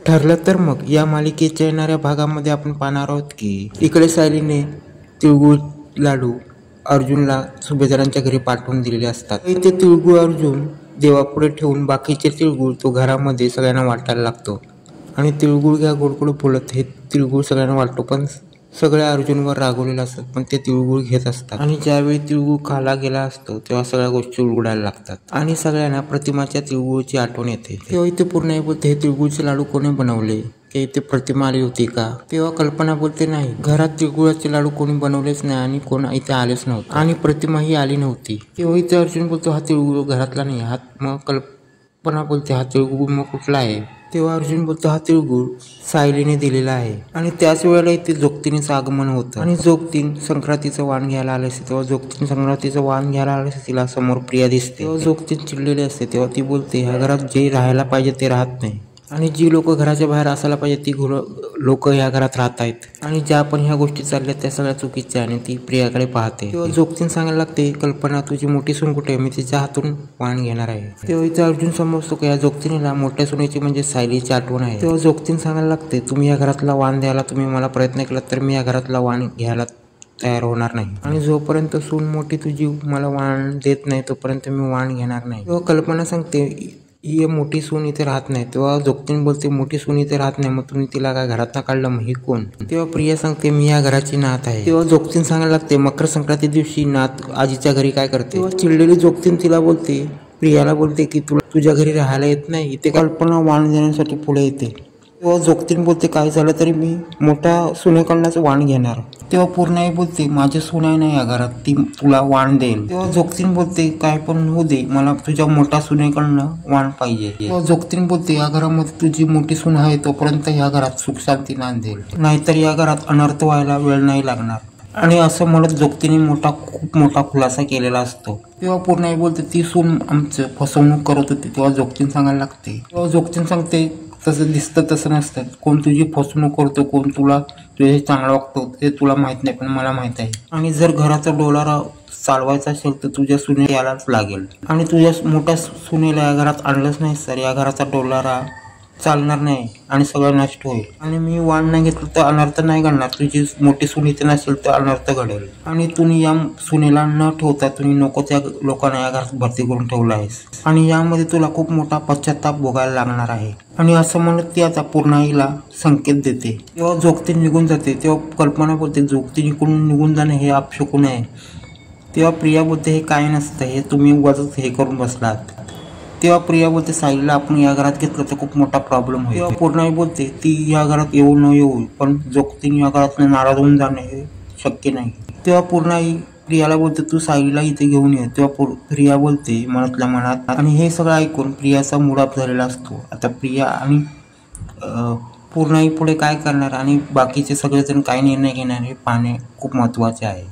ठरलं तर मग या मालिकेच्या येणाऱ्या भागामध्ये आपण पाहणार आहोत की इकडे सायलीने तिळगुळ लाडू अर्जुनला सुभेदारांच्या घरी पाठवून दिलेले असतात। ते तिळगुळ अर्जुन देवापुढे ठेवून बाकीचे तिळगुळ तो घरामध्ये सगळ्यांना वाटायला लागतो आणि तिळगुळ घ्या गोडगोड बोलत हे तिळगुळ सगळ्यांना वाटतो, पण सगळे अर्जुनवर रागवलेले असतात, पण ते तिळगुळ घेत असतात। आणि ज्यावेळी तिळगुळ खाला गेला असतो तेव्हा सगळ्या गोष्टी उलगडायला लागतात आणि सगळ्यांना प्रतिमाच्या तिळगुळची आठवण येते। तेव्हा इथे पूर्ण बोलते, हे तिळगुळचे लाडू कोणी बनवले? की इथे प्रतिमा आली होती का? तेव्हा कल्पना बोलते, नाही, घरात तिळगुळाचे लाडू कोणी बनवलेच नाही आणि कोण इथे आलेच नव्हते आणि प्रतिमाही आली नव्हती। तेव्हा इथे अर्जुन बोलतो, हा तिळगुळ घरातला नाही। हा मग कल्पना बोलते, हा तिळगुळ मग कुठला आहे? तेव्हा अर्जुन बोलतो, हा तिळगुळ सायलीने दिलेला आहे। आणि त्याच वेळेला इथे जोगतीनेचं आगमन होतं आणि जोगतीन संक्रांतीचं वाण घ्यायला आले असते। तेव्हा जोगतीन संक्रांतीचं वाण घ्यायला आले असते, तिला समोर प्रिया दिसते। तेव्हा जोगतीन चिडलेली असते। तेव्हा ती बोलते, ह्या घरात जे राहायला पाहिजे ते राहत नाही आणि जी लोक घराच्या बाहेर असायला पाहिजे ती लोक ह्या घरात राहत आहेत आणि ज्या पण ह्या गोष्टी चालल्या त्या सगळ्या चुकीच्या आणि ती प्रियाकडे पाहते। तेव्हा जोगतीन सांगायला लागते, कल्पना तुझी मोठी सून कुठे आहे? मी तिच्या हातून वाण घेणार आहे। तेव्हा इथे अर्जुन समजतो की या जोगतीनेला मोठ्या सुनेची म्हणजे सायलीची आठवण आहे। तेव्हा जोगतीन सांगायला लागते, तुम्ही या घरातला वाण द्यायला तुम्ही मला प्रयत्न केला तर मी या घरातला वाण घ्यायला तयार होणार नाही आणि जोपर्यंत सून मोठी तुझी मला वाण देत नाही तोपर्यंत मी वाण घेणार नाही। तेव्हा कल्पना सांगते, ही मोठी सून इथे राहत नाही। तेव्हा जोगतीन बोलते, मोठी सून इथे राहत नाही, मग तुम्ही तिला काय घरात ना काढलं? मग ही कोण? तेव्हा प्रिया सांगते, मी या घराची नात आहे। तेव्हा जोगतीन सांगायला लागते, मकर संक्रांती दिवशी नात आजीच्या घरी काय करते? तेव्हा चिडलेली जोगतीन तिला बोलते, प्रियाला बोलते की तुला तुझ्या घरी राहायला येत नाही? इथे कल्पना वाण देण्यासाठी पुढे येते। तेव्हा जोगतीन बोलते, काय झालं तरी मी मोठ्या सुनेकडनंच वाण घेणार। तेव्हा पूर्णाई बोलते, माझी सुनाई नाही या घरात, ती तुला वाण देईल। तेव्हा जोगतीन बोलते, काय पण होऊ दे, मला तुझ्या मोठ्या सुनेकडनं वाण पाहिजे। तेव्हा जोगतीन बोलते, या घरामध्ये तुझी मोठी सून आहे तोपर्यंत या घरात सुख शांती नांदेल, नाहीतर या घरात अनर्थ व्हायला वेळ नाही लागणार। आणि असं म्हणत जोगतीने खूप मोठा खुलासा केलेला असतो। तेव्हा पूर्णाई बोलते, ती सून आमचं फसवणूक करत होती। तेव्हा जोगतीन सांगायला लागते, तेव्हा जोगतीन सांगते, तसं दिसतं तसं नसतं, कोण तुझी फसवणूक करतो कोण तुला तुझे चांगलं वागतो ते तुला माहित नाही, पण मला माहित आहे। आणि जर घराचा डोलारा चालवायचा असेल तर तुझ्या सुने यायलाच लागेल आणि तुझ्या मोठ्या सुनेला या घरात आणलंच नाही तर या घराचा डोलारा चालणार नाही आणि सगळं नष्ट होईल। आणि मी वाण नाही घेतलं तर अनर्थ नाही घडणार, तुझी मोठी सून इथे नसेल तर अनर्थ घडेल आणि तुम्ही या सुनेला न ठेवता तुम्ही नको त्या लोकांना या घरात भरती करून ठेवलं आहेस आणि यामध्ये तुला खूप मोठा पश्चाताप भोगायला लागणार आहे। आणि असं म्हणत ती आता पूर्णाईला संकेत देते। तेव्हा जोगतीन निघून जाते। तेव्हा कल्पना बोलते, जोगतीन इकडून निघून जाणे हे अपशकुन आहे। तेव्हा प्रिया बोलते, हे काय नसतं, हे तुम्ही उगाचच हे करून बसलात। तेव्हा प्रिया बोलते, सायलीला आपण या घरात घेतलं तर खूप मोठा प्रॉब्लेम होईल। तेव्हा पूर्णाई बोलते, ती या घरात येऊ न येऊ पण जोगतीन या घरात नाराज होऊन जाणे हे शक्य नाही। तेव्हा पूर्णाई प्रियाला बोलते, तू सायलीला इथे घेऊन ये। तेव्हा प्रिया बोलते मनातल्या मनात आणि हे सगळं ऐकून प्रियाचा मूड ऑफ झालेला असतो। आता प्रिया आणि पूर्णाई पुढे काय करणार आणि बाकीचे सगळेजण काय निर्णय घेणार हे पाहणे खूप महत्त्वाचे आहे।